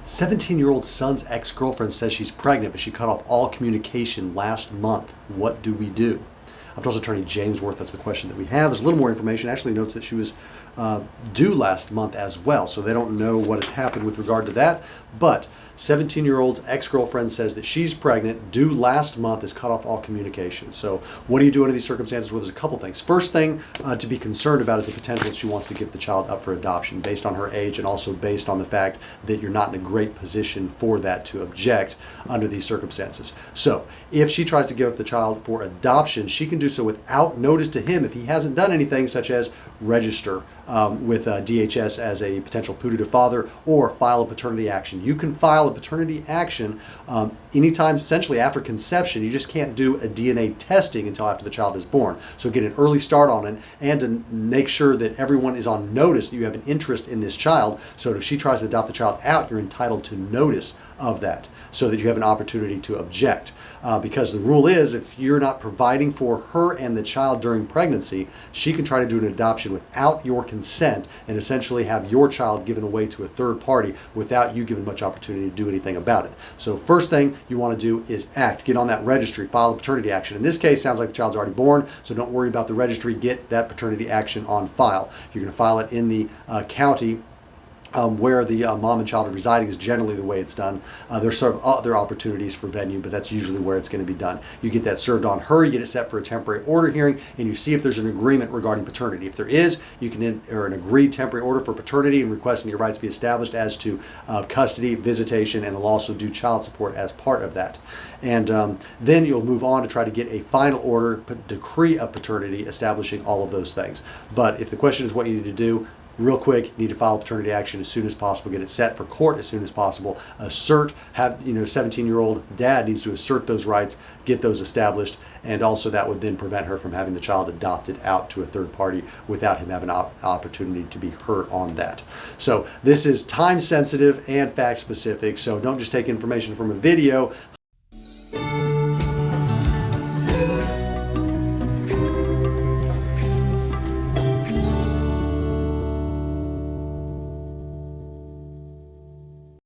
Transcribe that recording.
17-year-old son's ex-girlfriend says she's pregnant, but she cut off all communication last month. What do we do? I've told attorney James Worth that's the question that we have. There's a little more information. Actually notes that she was due last month as well, so they don't know what has happened with regard to that. But 17-year-old's ex-girlfriend says that she's pregnant, due last month, has cut off all communication. So what do you do under these circumstances? Well, there's a couple things. First thing to be concerned about is the potential that she wants to give the child up for adoption based on her age and also based on the fact that you're not in a great position for that to object under these circumstances. So if she tries to give up the child for adoption, she can do so without notice to him if he hasn't done anything such as register with DHS as a potential putative father or file a paternity action. You can file a paternity action anytime essentially after conception. You just can't do a DNA testing until after the child is born. So get an early start on it and to make sure that everyone is on notice that you have an interest in this child. So if she tries to adopt the child out, you're entitled to notice of that so that you have an opportunity to object. Because the rule is if you're not providing for her and the child during pregnancy, she can try to do an adoption without your consent and essentially have your child given away to a third party without you giving much opportunity to do anything about it. So first thing you want to do is act. Get on that registry, file a paternity action. In this case, sounds like the child's already born, so don't worry about the registry. Get that paternity action on file. You're going to file it in the county where the mom and child are residing is generally the way it's done. There's sort of other opportunities for venue, but that's usually where it's going to be done. You get that served on her, you get it set for a temporary order hearing, and you see if there's an agreement regarding paternity. If there is, you can enter an agreed temporary order for paternity and requesting your rights be established as to custody, visitation, and they'll also do child support as part of that. And then you'll move on to try to get a final order, decree of paternity, establishing all of those things. But if the question is what you need to do, real quick, you need to file paternity action as soon as possible, get it set for court as soon as possible, assert, 17-year-old dad needs to assert those rights, get those established, and also that would then prevent her from having the child adopted out to a third party without him having an opportunity to be heard on that. So this is time sensitive and fact specific, so don't just take information from a video,